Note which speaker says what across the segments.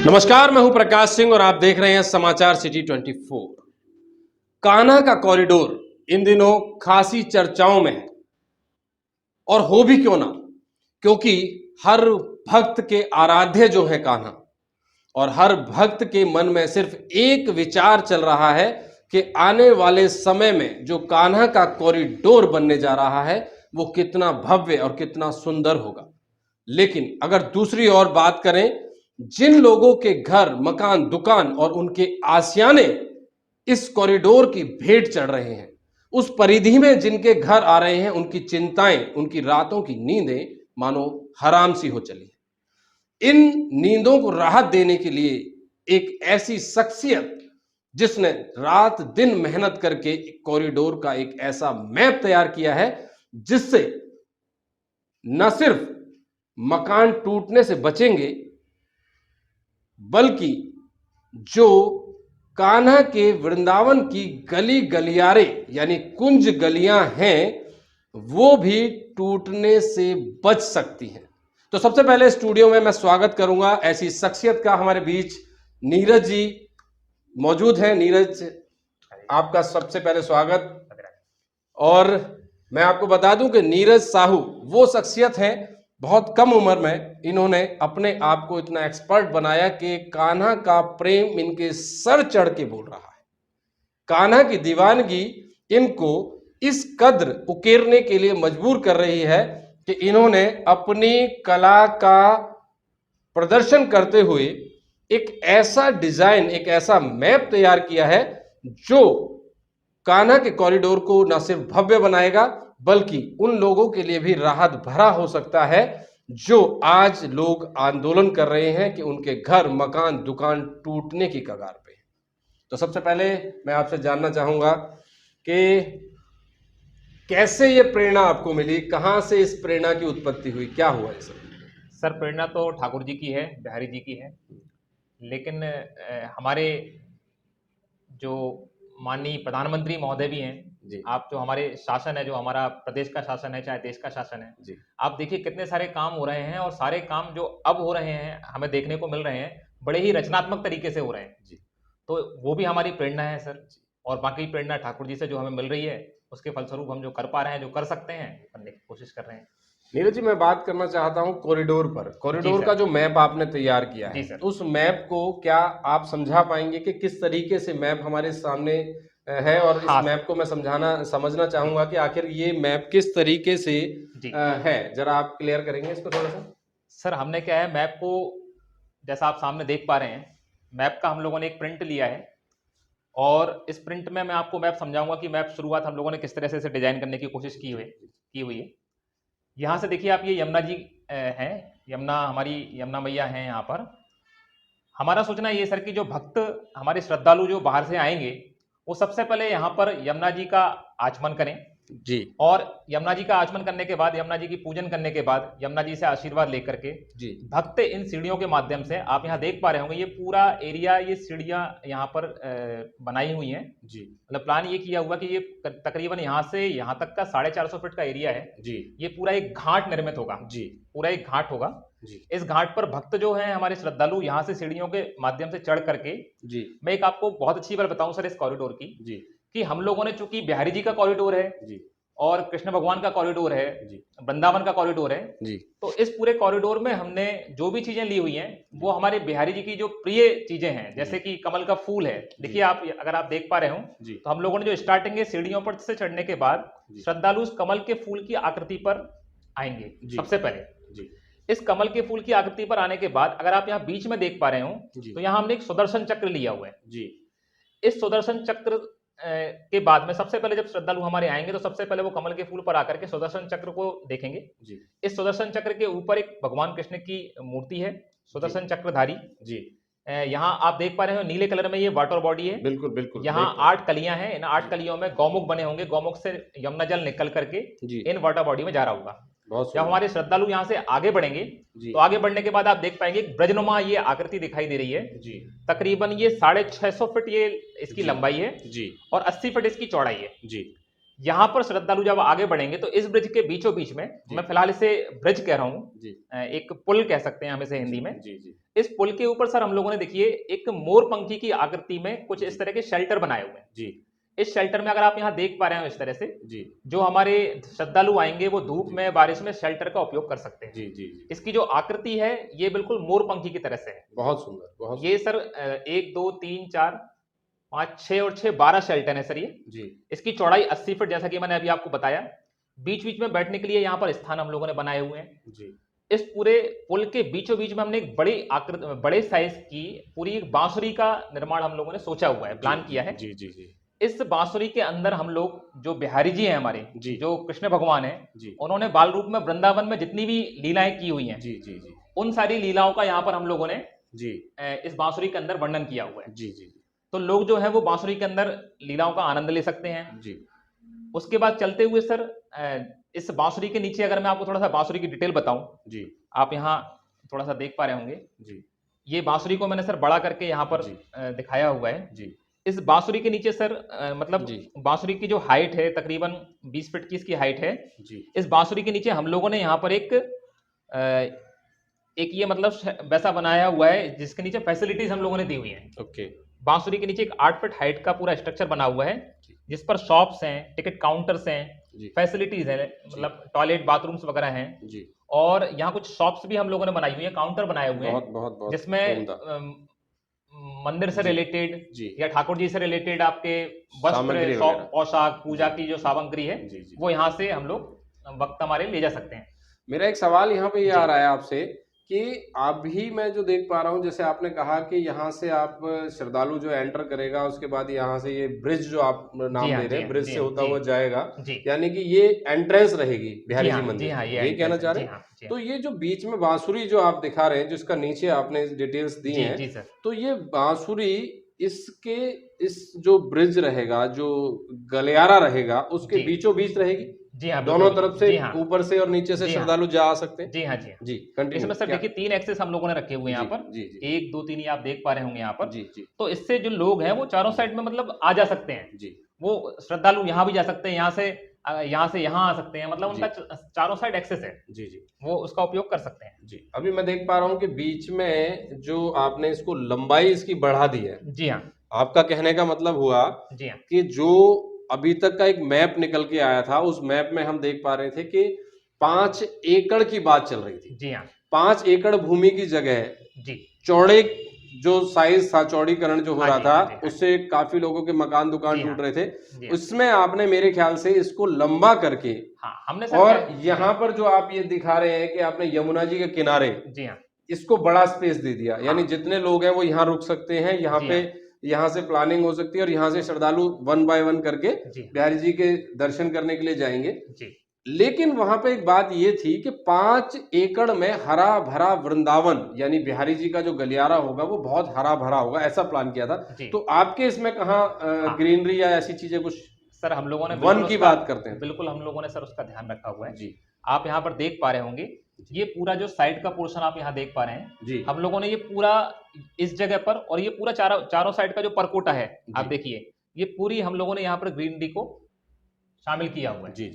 Speaker 1: नमस्कार, मैं हूं प्रकाश सिंह और आप देख रहे हैं समाचार सिटी 24। कान्हा का कॉरिडोर इन दिनों खासी चर्चाओं में है और हो भी क्यों ना, क्योंकि हर भक्त के आराध्य जो है कान्हा, और हर भक्त के मन में सिर्फ एक विचार चल रहा है कि आने वाले समय में जो कान्हा का कॉरिडोर बनने जा रहा है वो कितना भव्य और कितना सुंदर होगा। लेकिन अगर दूसरी ओर बात करें, जिन लोगों के घर, मकान, दुकान और उनके आशियाने इस कॉरिडोर की भेंट चढ़ रहे हैं, उस परिधि में जिनके घर आ रहे हैं, उनकी चिंताएं, उनकी रातों की नींदें मानो हराम सी हो चली हैं। इन नींदों को राहत देने के लिए एक ऐसी शख्सियत जिसने रात दिन मेहनत करके कॉरिडोर का एक ऐसा मैप तैयार किया है जिससे न सिर्फ मकान टूटने से बचेंगे, बल्कि जो कान्हा के वृंदावन की गली गलियारे यानी कुंज गलियां हैं वो भी टूटने से बच सकती हैं। तो सबसे पहले स्टूडियो में मैं स्वागत करूंगा ऐसी शख्सियत का। हमारे बीच नीरज जी मौजूद हैं। नीरज, आपका सबसे पहले स्वागत। और मैं आपको बता दूं कि नीरज साहू वो शख्सियत है, बहुत कम उम्र में इन्होंने अपने आप को इतना एक्सपर्ट बनाया कि कान्हा का प्रेम इनके सर चढ़ के बोल रहा है। कान्हा की दीवानगी इनको इस कद्र उकेरने के लिए मजबूर कर रही है कि इन्होंने अपनी कला का प्रदर्शन करते हुए एक ऐसा डिजाइन, एक ऐसा मैप तैयार किया है जो कान्हा के कॉरिडोर को न सिर्फ भव्य बनाएगा बल्कि उन लोगों के लिए भी राहत भरा हो सकता है जो आज लोग आंदोलन कर रहे हैं कि उनके घर, मकान, दुकान टूटने की कगार पे। तो सबसे पहले मैं आपसे जानना चाहूंगा कि कैसे ये प्रेरणा आपको मिली, कहां से इस प्रेरणा की उत्पत्ति हुई, क्या हुआ ये सब?
Speaker 2: सर, प्रेरणा तो ठाकुर जी की है, बिहारी जी की है, लेकिन हमारे जो माननीय प्रधानमंत्री महोदय भी हैं
Speaker 1: जी।
Speaker 2: आप, जो हमारे शासन है, जो हमारा प्रदेश का शासन है, चाहे देश का शासन है
Speaker 1: जी।
Speaker 2: आप देखिए कितने सारे काम हो रहे हैं, और सारे काम जो अब हो रहे हैं हमें देखने को मिल रहे हैं बड़े ही रचनात्मक तरीके से हो रहे हैं।
Speaker 1: जी।
Speaker 2: तो वो भी हमारी प्रेरणा है सर, और बाकी प्रेरणा ठाकुर जी से जो हमें मिल रही है उसके फलस्वरूप हम जो कर पा रहे हैं, जो कर सकते हैं करने की कोशिश कर रहे हैं।
Speaker 1: नीरज जी, मैं बात करना चाहता हूं कॉरिडोर पर। कॉरिडोर का जो मैप आपने तैयार किया है, उस मैप को क्या आप समझा पाएंगे कि किस तरीके से मैप हमारे सामने है? और इस मैप को मैं समझना चाहूंगा कि आखिर ये मैप किस तरीके से है, जरा आप क्लियर करेंगे इसको थोड़ा सा?
Speaker 2: सर, हमने क्या है, मैप को जैसा आप सामने देख पा रहे हैं, मैप का हम लोगों ने एक प्रिंट लिया है, और इस प्रिंट में मैं आपको मैप समझाऊंगा कि मैप शुरुआत हम लोगों ने किस तरह से इसे डिजाइन करने की कोशिश की हुई है। यहाँ से देखिए आप, ये यमुना जी हैं, यमुना, हमारी यमुना मैया हैं यहाँ पर। हमारा सोचना ये सर कि जो भक्त, हमारे श्रद्धालु जो बाहर से आएंगे, वो सबसे पहले यहाँ पर यमुना जी का आचमन करें
Speaker 1: जी।
Speaker 2: और यमुना जी का आचमन करने के बाद, यमुना जी की पूजन करने के बाद, यमुना जी से आशीर्वाद लेकर के
Speaker 1: जी,
Speaker 2: भक्त इन सीढ़ियों के माध्यम से, आप यहाँ देख पा रहे होंगे ये पूरा एरिया, ये सीढ़ियाँ यहाँ पर बनाई हुई हैं।
Speaker 1: जी।
Speaker 2: मतलब प्लान ये किया हुआ कि ये तकरीबन यहाँ से यहाँ तक का 450 फीट का एरिया है
Speaker 1: जी।
Speaker 2: ये पूरा एक घाट निर्मित होगा
Speaker 1: जी।
Speaker 2: पूरा एक घाट होगा
Speaker 1: जी।
Speaker 2: इस घाट पर भक्त जो है हमारे श्रद्धालु यहाँ से सीढ़ियों के माध्यम से चढ़ करके
Speaker 1: जी।
Speaker 2: मैं एक आपको बहुत अच्छी बात बताऊं सर इस कॉरिडोर की,
Speaker 1: जी,
Speaker 2: कि हम लोगों ने, चूंकि बिहारी जी का कॉरिडोर है
Speaker 1: जी,
Speaker 2: और कृष्ण भगवान का कॉरिडोर है,
Speaker 1: जी,
Speaker 2: वृंदावन का कॉरिडोर है
Speaker 1: जी,
Speaker 2: तो इस पूरे कॉरिडोर में हमने जो भी चीजें ली हुई हैं वो हमारे बिहारी जी की जो प्रिय चीजें हैं, जैसे कि कमल का फूल है। देखिए आप, अगर आप देख पा रहे हो तो हम लोगों ने जो स्टार्टिंग है सीढ़ियों पर से चढ़ने के बाद श्रद्धालु उस कमल के फूल की आकृति पर आएंगे। सबसे पहले इस कमल के फूल की आकृति पर आने के बाद अगर आप यहाँ बीच में देख पा रहे हो तो यहाँ हमने एक सुदर्शन चक्र लिया हुआ है जी। इस सुदर्शन चक्र के बाद में सबसे पहले जब श्रद्धालु हमारे आएंगे तो सबसे पहले वो कमल के फूल पर आकर के सुदर्शन चक्र को देखेंगे जी। इस सुदर्शन चक्र के ऊपर एक भगवान कृष्ण की मूर्ति है, सुदर्शन चक्रधारी जी। यहाँ आप देख पा रहे हो नीले कलर में ये वाटर बॉडी है।
Speaker 1: बिल्कुल बिल्कुल।
Speaker 2: यहाँ 8 कलियां हैं, इन 8 कलियों में गौमुख बने होंगे, गौमुख से यमुना जल निकल करके इन वाटर बॉडी में जा रहा होगा। जब हमारे श्रद्धालु यहाँ से आगे बढ़ेंगे तो आगे बढ़ने के बाद आप देख पाएंगे ब्रजनुमा ये आकृति दिखाई दे रही है जी। तकरीबन ये 650 फीट ये इसकी लंबाई है जी, और 80 फीट इसकी चौड़ाई है जी। यहाँ पर श्रद्धालु जब आगे बढ़ेंगे तो इस ब्रिज के बीचों बीच में, मैं फिलहाल इसे ब्रिज कह रहा हूँ, एक पुल कह सकते हैं हम इसे हिंदी में। इस पुल के ऊपर सर हम लोगों ने देखिए एक मोर पंखी की आकृति में कुछ इस तरह के शेल्टर बनाए हुए हैं। इस शेल्टर में अगर आप यहाँ देख पा रहे हो इस तरह से, जो हमारे श्रद्धालु आएंगे वो धूप में बारिश में शेल्टर का उपयोग कर सकते हैं। इसकी जो आकृति है ये बिल्कुल मोर पंखी की तरह से है।
Speaker 1: बहुत सुंदर, बहुत
Speaker 2: ये सर 1 2 3 4 5 6 और 6 12 शेल्टर है सर ये। इसकी चौड़ाई 80 फीट, जैसा कि मैंने अभी आपको बताया। बीच बीच में बैठने के लिए यहाँ पर स्थान हम लोगों ने बनाए हुए हैं। इस पूरे पुल के बीचों बीच में हमने एक बड़ी आकृति, बड़े साइज की पूरी एक बांसुरी का निर्माण हम लोगों ने सोचा हुआ है, प्लान किया है। इस बांसुरी के अंदर हम लोग, जो बिहारी जी हैं हमारे, जो कृष्ण भगवान हैं, उन्होंने बाल रूप में वृंदावन में जितनी भी लीलाएं की हुई हैं, उन सारी लीलाओं का यहाँ पर हम लोगों ने इस बांसुरी के अंदर वर्णन किया हुआ है। तो लोग जो है वो बांसुरी के अंदर लीलाओं का आनंद ले सकते हैं। उसके बाद चलते हुए सर इस बांसुरी के नीचे अगर मैं आपको थोड़ा सा बांसुरी की डिटेल बताऊं, आप यहाँ थोड़ा सा देख पा रहे होंगे। ये बांसुरी को मैंने सर बड़ा करके यहाँ पर दिखाया हुआ है। इस बांसुरी के नीचे सर मतलब बांसुरी की जो हाइट है तकरीबन 20 फीट की इसकी हाइट है। इस बांसुरी के नीचे हम लोगों ने यहाँ पर एक ये मतलब वैसा बनाया हुआ है जिसके नीचे फैसिलिटीज हम लोगों ने दी हुई है। बांसुरी के नीचे एक 8 फीट हाइट का पूरा स्ट्रक्चर बना हुआ है, जिस पर शॉप्स हैं, टिकट काउंटर्स हैं, फैसिलिटीज है, मतलब टॉयलेट बाथरूम्स वगैरह हैं। और यहाँ कुछ शॉप्स भी हम लोगों ने बनाई हुई है, काउंटर बनाए हुए हैं, जिसमें मंदिर से रिलेटेड या ठाकुर जी से रिलेटेड आपके वस्त्र, पोशाक, पूजा की जो सामग्री है वो यहाँ से हम लोग वक्त हमारे ले जा सकते हैं।
Speaker 1: मेरा एक सवाल यहाँ पे ये आ रहा है आपसे कि अभी मैं जो देख पा रहा हूँ, जैसे आपने कहा कि यहाँ से आप श्रद्धालु जो एंटर करेगा उसके बाद यहाँ से ये ब्रिज जो आप नाम दे रहे हैं, ब्रिज से होता हुआ जाएगा, यानी कि ये एंट्रेंस रहेगी बिहारी जी मंदिर, ये कहना चाह रहे हैं। तो ये जो बीच में बांसुरी जो आप दिखा रहे हैं, जिसका नीचे आपने डिटेल्स दी हैं, तो ये बांसुरी इसके इस जो ब्रिज रहेगा, जो गलियारा रहेगा, उसके बीचों बीच रहेगी।
Speaker 2: जी हाँ,
Speaker 1: दोनों तरफ से, ऊपर से और नीचे से श्रद्धालु जा आ सकते हैं।
Speaker 2: जी हाँ
Speaker 1: जी
Speaker 2: इसमें सर देखिए 3 एक्सेस हम लोगों ने रखे हुए हैं यहाँ पर। 1 2 3 आप देख पा रहे होंगे यहाँ पर। तो इससे जो लोग हैं वो चारों साइड में मतलब आ जा सकते हैं। वो श्रद्धालु यहाँ भी जा सकते हैं, यहाँ से यहाँ आ सकते हैं, मतलब उनका चारों साइड एक्सेस है। वो उसका उपयोग कर सकते हैं।
Speaker 1: अभी मैं देख पा रहा हूँ कि बीच में जो आपने इसको लंबाई इसकी बढ़ा दी है।
Speaker 2: जी हाँ,
Speaker 1: आपका कहने का मतलब हुआ कि जो अभी तक का एक मैप निकल के आया था, उस मैप में हम देख पा रहे थे कि 5 एकड़ की बात चल रही थी।
Speaker 2: जी हाँ,
Speaker 1: 5 एकड़ भूमि की जगह चौड़े जो साइज था, चौड़ीकरण जो हो रहा था, उससे काफी लोगों के मकान दुकान टूट रहे थे। उसमें आपने मेरे ख्याल से इसको लंबा करके
Speaker 2: हमने
Speaker 1: और यहाँ पर जो आप ये दिखा रहे हैं कि आपने यमुना जी के किनारे इसको बड़ा स्पेस दे दिया, यानी जितने लोग हैं वो यहाँ रुक सकते हैं, यहाँ पे यहाँ से प्लानिंग हो सकती है और यहाँ से श्रद्धालु 1 बाय 1 करके बिहारी जी के दर्शन करने के लिए जाएंगे। लेकिन वहां पे एक बात ये थी कि 5 एकड़ में हरा भरा वृंदावन, यानी बिहारी जी का जो गलियारा होगा वो बहुत हरा भरा होगा, ऐसा प्लान किया था। तो आपके इसमें कहाँ ग्रीनरी या ऐसी चीजें कुछ?
Speaker 2: सर हम लोगों ने
Speaker 1: वन की बात करते हैं,
Speaker 2: बिल्कुल हम लोगों ने सर उसका ध्यान रखा हुआ है। आप यहाँ पर देख पा रहे होंगे, ये पूरा जो साइड का पोर्शन आप यहाँ देख पा रहे हैं, हम लोगों ने ये पूरा इस जगह पर, और ये पूरा चारों साइड का जो परकोटा है, आप देखिए ये पूरी हम लोगों ने यहाँ पर ग्रीनरी को शामिल किया हुआ है।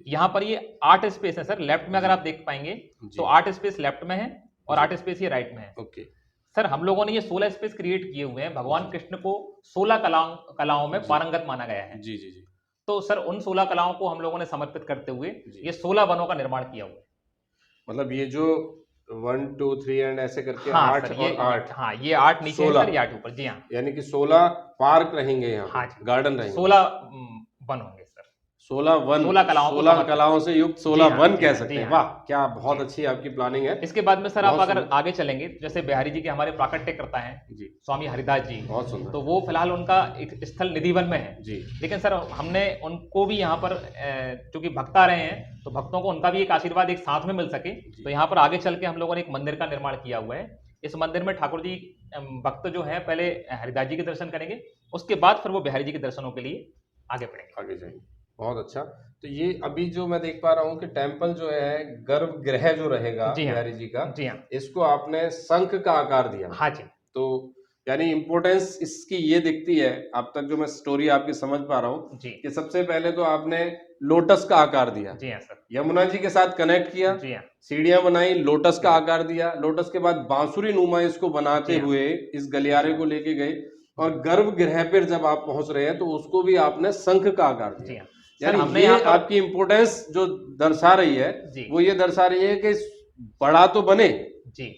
Speaker 2: यहाँ पर ये 8 स्पेस है सर। लेफ्ट में अगर आप देख पाएंगे तो 8 स्पेस लेफ्ट में है और 8 स्पेस ये राइट में है। सर हम लोगों ने ये 16 स्पेस क्रिएट किए हुए हैं। भगवान कृष्ण को 16 कलाओं में पारंगत माना गया है। तो सर उन 16 कलाओं को हम लोगों ने समर्पित करते हुए ये 16 वनों का निर्माण किया हुआ है।
Speaker 1: मतलब ये जो 1 2 3 एंड ऐसे करके 8 और 8,
Speaker 2: हाँ ये 8 नीचे है सर, ये 8 ऊपर। जी हाँ,
Speaker 1: यानी कि 16 पार्क रहेंगे यहाँ। हाँ, गार्डन रहेंगे,
Speaker 2: 16 वन होंगे।
Speaker 1: 16 कलाओं से युक्त 16 वन कह सकते हैं। वाह, क्या बहुत अच्छी आपकी प्लानिंग है।
Speaker 2: इसके बाद में सर आप अगर आगे चलेंगे, जैसे बिहारी जी के हमारे प्राकट्यकर्ता हैं स्वामी हरिदास जी,
Speaker 1: बहुत सुंदर,
Speaker 2: तो वो फिलहाल उनका एक स्थल निधिवन में है। लेकिन सर हमने उनको भी यहाँ पर, चूंकि भक्त आ रहे हैं तो भक्तों को उनका भी एक आशीर्वाद एक साथ में मिल सके, तो यहाँ पर आगे चल के हम लोगों ने एक मंदिर का निर्माण किया हुआ है। इस मंदिर में ठाकुर जी भक्त जो है पहले हरिदास जी के दर्शन करेंगे, उसके बाद फिर वो बिहारी जी के दर्शनों के लिए आगे बढ़ेंगे,
Speaker 1: आगे जाएंगे। बहुत अच्छा। तो ये अभी जो मैं देख पा रहा हूँ कि टेम्पल जो है, गर्भगृह जो रहेगा बिहारी जी का, इसको आपने शंख का आकार दिया।
Speaker 2: हाँ जी।
Speaker 1: तो यानी इम्पोर्टेंस इसकी ये दिखती है, अब तक जो मैं स्टोरी आपकी समझ पा रहा हूँ,
Speaker 2: जी
Speaker 1: कि सबसे पहले तो आपने लोटस का आकार दिया,
Speaker 2: जी हाँ सर,
Speaker 1: यमुना जी के साथ कनेक्ट किया,
Speaker 2: जी हाँ
Speaker 1: सीढ़ियां बनाई, लोटस का आकार दिया, लोटस के बाद बांसुरी नुमा इसको बनाते
Speaker 2: जी हाँ,
Speaker 1: हुए इस गलियारे को लेके गए, और गर्भगृह पर जब आप पहुंच रहे हैं तो उसको भी आपने शंख का आकार
Speaker 2: जी
Speaker 1: दिया।
Speaker 2: हाँ सर।
Speaker 1: यानी
Speaker 2: हमने
Speaker 1: ये
Speaker 2: यहाँ पर
Speaker 1: आपकी इम्पोर्टेंस जो दर्शा रही है,
Speaker 2: जी
Speaker 1: वो ये दर्शा रही है कि बड़ा तो बने
Speaker 2: जी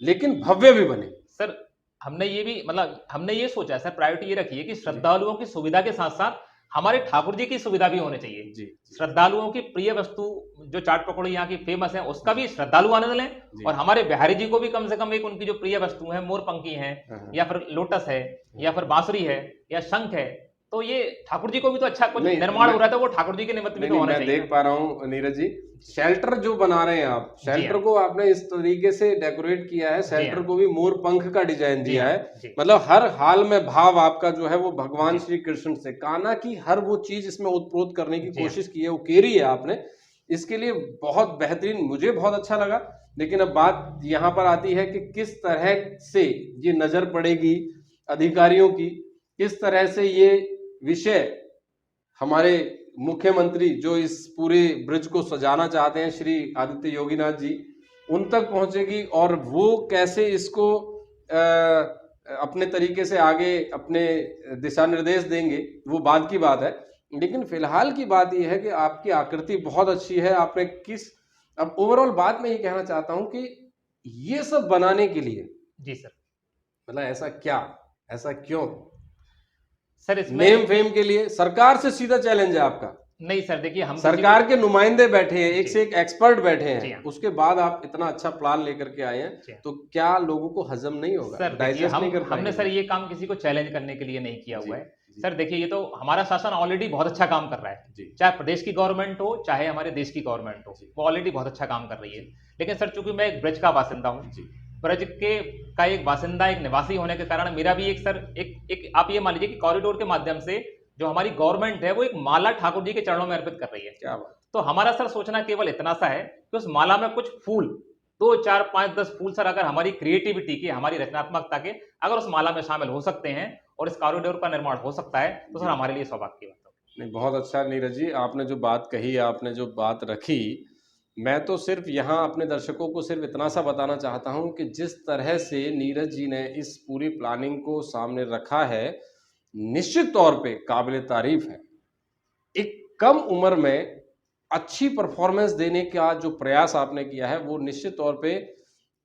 Speaker 1: लेकिन भव्य भी बने।
Speaker 2: सर, हमने ये भी मतलब हमने ये सोचा है सर, प्रायोरिटी ये रखी है कि श्रद्धालुओं की सुविधा के साथ साथ हमारे ठाकुर जी की सुविधा भी होनी चाहिए।
Speaker 1: जी
Speaker 2: श्रद्धालुओं की प्रिय वस्तु जो चाट पकौड़ी यहाँ की फेमस है, उसका भी श्रद्धालु आनंद लें,
Speaker 1: जी।
Speaker 2: और हमारे बिहारी जी को भी कम से कम एक उनकी जो प्रिय वस्तु है, मोर पंखी है,
Speaker 1: हाँ।
Speaker 2: या फिर लोटस है, या फिर बांसुरी है, या शंख है, तो ये ठाकुर जी को भी तो अच्छा कुछ
Speaker 1: नहीं,
Speaker 2: निर्माण
Speaker 1: मैं-
Speaker 2: हो रहा था, वो ठाकुर जी के निमित्त भी
Speaker 1: नहीं
Speaker 2: तो
Speaker 1: नहीं,
Speaker 2: होना
Speaker 1: मैं
Speaker 2: चाहिए
Speaker 1: देख
Speaker 2: ना।
Speaker 1: पा रहा हूँ नीरज जी, शेल्टर जो बना रहे हैं आप,
Speaker 2: जी
Speaker 1: शेल्टर
Speaker 2: हाँ।
Speaker 1: को आपने इस तरीके से डेकोरेट किया है,
Speaker 2: जी
Speaker 1: शेल्टर
Speaker 2: हाँ।
Speaker 1: को भी मोर पंख का डिजाइन
Speaker 2: जी
Speaker 1: दिया
Speaker 2: हाँ,
Speaker 1: है।
Speaker 2: जी
Speaker 1: मतलब हर हाल में भाव आपका जो है वो भगवान
Speaker 2: जी
Speaker 1: श्री कृष्ण से, कान्हा की हर वो चीज इसमें उत्प्रोत करने की
Speaker 2: जी हाँ।
Speaker 1: कोशिश की है, वो केरी है आपने, इसके लिए बहुत बेहतरीन, मुझे बहुत अच्छा लगा। लेकिन अब बात यहाँ पर आती है कि किस तरह से ये नजर पड़ेगी अधिकारियों की, किस तरह से ये विषय हमारे मुख्यमंत्री जो इस पूरे ब्रिज को सजाना चाहते हैं, श्री आदित्य योगीनाथ जी, उन तक पहुंचेगी, और वो कैसे इसको अपने तरीके से आगे अपने दिशा निर्देश देंगे, वो बाद की बात है। लेकिन फिलहाल की बात यह है कि आपकी आकृति बहुत अच्छी है, आपने किस, अब ओवरऑल बात मैं ये कहना चाहता हूं कि ये सब बनाने के लिए
Speaker 2: जी सर।
Speaker 1: मतलब ऐसा क्या, ऐसा क्यों,
Speaker 2: सर इसमें
Speaker 1: नेम फेम के लिए सरकार से सीधा चैलेंज है आपका,
Speaker 2: नहीं सर, देखिए हम
Speaker 1: सरकार के नुमाइंदे बैठे हैं, एक
Speaker 2: जी।
Speaker 1: से एक एक्सपर्ट बैठे
Speaker 2: जी
Speaker 1: हैं,
Speaker 2: हाँ।
Speaker 1: उसके बाद आप इतना अच्छा प्लान लेकर के आए
Speaker 2: जी
Speaker 1: हैं,
Speaker 2: हाँ।
Speaker 1: तो क्या लोगों को हजम नहीं होगा,
Speaker 2: सर देखिए,
Speaker 1: डाइजेस्ट नहीं कर
Speaker 2: हमने सर
Speaker 1: पाएंगे?
Speaker 2: ये काम किसी को चैलेंज करने के लिए नहीं किया
Speaker 1: जी,
Speaker 2: हुआ है।
Speaker 1: जी।
Speaker 2: सर देखिए, ये तो हमारा शासन ऑलरेडी बहुत अच्छा काम कर रहा है,
Speaker 1: जी
Speaker 2: चाहे प्रदेश की गवर्नमेंट हो, चाहे हमारे देश की गवर्नमेंट हो,
Speaker 1: जी।
Speaker 2: वो ऑलरेडी बहुत अच्छा काम कर रही है। लेकिन सर चूंकि मैं एक ब्रज का बासिंदा हूँ,
Speaker 1: जी
Speaker 2: ब्रज के का एक बासिंदा, एक निवासी होने के कारण मेरा भी एक सर एक आप ये मान लीजिए कि कॉरिडोर के माध्यम से जो हमारी गवर्नमेंट है वो एक माला ठाकुर जी के चरणों में अर्पित कर रही है।
Speaker 1: क्या बात,
Speaker 2: तो हमारा सर सोचना केवल इतना सा है कि उस माला में कुछ फूल, 2 4 5 10 फूल सर अगर हमारी क्रिएटिविटी के, हमारी रचनात्मकता के अगर उस माला में शामिल हो सकते हैं और इस कॉरिडोर का निर्माण हो सकता है, तो सर हमारे लिए सौभाग्य की बात होगी।
Speaker 1: नहीं बहुत अच्छा नीरज जी, आपने जो बात कही, आपने जो बात रखी, मैं तो सिर्फ यहाँ अपने दर्शकों को सिर्फ इतना सा बताना चाहता हूँ कि जिस तरह से नीरज जी ने इस पूरी प्लानिंग को सामने रखा है, निश्चित तौर पे काबिल तारीफ है। एक कम उम्र में अच्छी परफॉर्मेंस देने का जो प्रयास आपने किया है, वो निश्चित तौर पे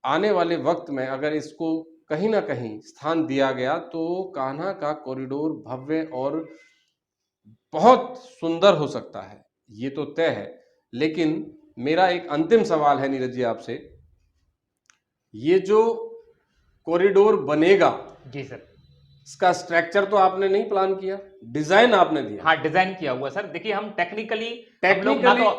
Speaker 1: आने वाले वक्त में अगर इसको कहीं ना कहीं स्थान दिया गया तो कान्हा का कॉरिडोर भव्य और बहुत सुंदर हो सकता है, ये तो तय है। लेकिन मेरा एक अंतिम सवाल है नीरज जी आपसे, ये जो कॉरिडोर बनेगा,
Speaker 2: जी सर।
Speaker 1: इसका स्ट्रक्चर तो आपने नहीं प्लान किया, डिजाइन आपने दिया?
Speaker 2: हाँ, डिजाइन किया हुआ सर। देखिए हम टेक्निकली हम लोग ना तो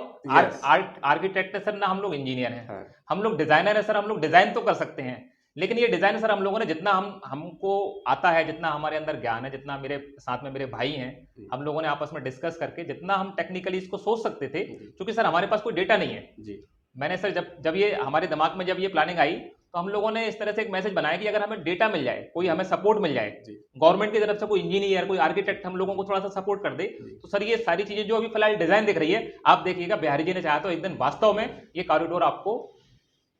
Speaker 2: आर्किटेक्ट है सर, ना हम लोग इंजीनियर हैं।
Speaker 1: हाँ।
Speaker 2: हम लोग डिजाइनर है सर। हम लोग डिजाइन तो कर सकते हैं, लेकिन ये डिजाइन सर हम लोगों ने जितना हमको आता है, जितना हमारे अंदर ज्ञान है, जितना मेरे साथ में मेरे भाई हैं, हम लोगों ने आपस में डिस्कस करके जितना हम टेक्निकली इसको सोच सकते थे, क्योंकि सर हमारे पास कोई डेटा नहीं है।
Speaker 1: जी
Speaker 2: मैंने सर जब ये हमारे दिमाग में जब ये प्लानिंग आई, तो हम लोगों ने इस तरह से एक मैसेज बनाया कि अगर हमें डेटा मिल जाए, कोई हमें सपोर्ट मिल जाए,
Speaker 1: जी
Speaker 2: गवर्नमेंट की तरफ से कोई इंजीनियर, कोई आर्किटेक्ट हम लोगों को थोड़ा सा सपोर्ट कर दे, तो सर ये सारी चीजें जो अभी फिलहाल डिजाइन दिख रही है, आप देखिएगा बिहारी जी ने चाहा तो एक दिन वास्तव में ये कॉरिडोर आपको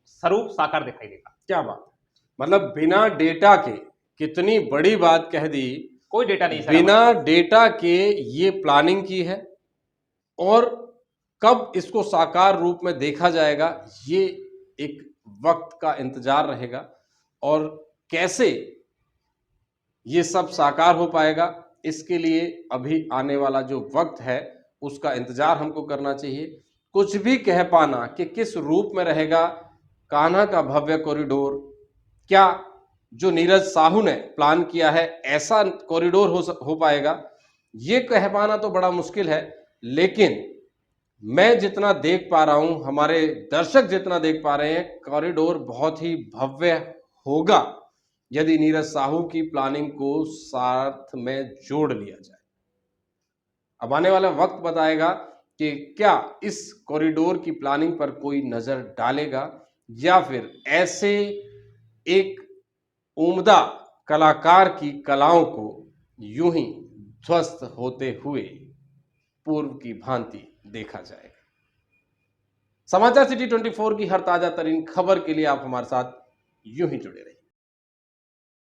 Speaker 2: स्वरूप साकार दिखाई देगा।
Speaker 1: क्या बात, मतलब बिना डेटा के, कितनी बड़ी बात कह दी,
Speaker 2: कोई डेटा नहीं सर,
Speaker 1: बिना डेटा के ये प्लानिंग की है, और कब इसको साकार रूप में देखा जाएगा ये एक वक्त का इंतजार रहेगा, और कैसे ये सब साकार हो पाएगा इसके लिए अभी आने वाला जो वक्त है उसका इंतजार हमको करना चाहिए। कुछ भी कह पाना कि किस रूप में रहेगा कान्हा का भव्य कॉरिडोर, क्या जो नीरज साहू ने प्लान किया है ऐसा कॉरिडोर हो पाएगा, ये कह पाना तो बड़ा मुश्किल है। लेकिन मैं जितना देख पा रहा हूं, हमारे दर्शक जितना देख पा रहे हैं, कॉरिडोर बहुत ही भव्य होगा यदि नीरज साहू की प्लानिंग को साथ में जोड़ लिया जाए। अब आने वाला वक्त बताएगा कि क्या इस कॉरिडोर की प्लानिंग पर कोई नजर डालेगा, या फिर ऐसे एक उम्दा कलाकार की कलाओं को यूं ही ध्वस्त होते हुए पूर्व की भांति देखा जाएगा। समाचार सिटी 24 की हर ताजा तरीन खबर के लिए आप हमारे साथ यूं ही जुड़े रहिए।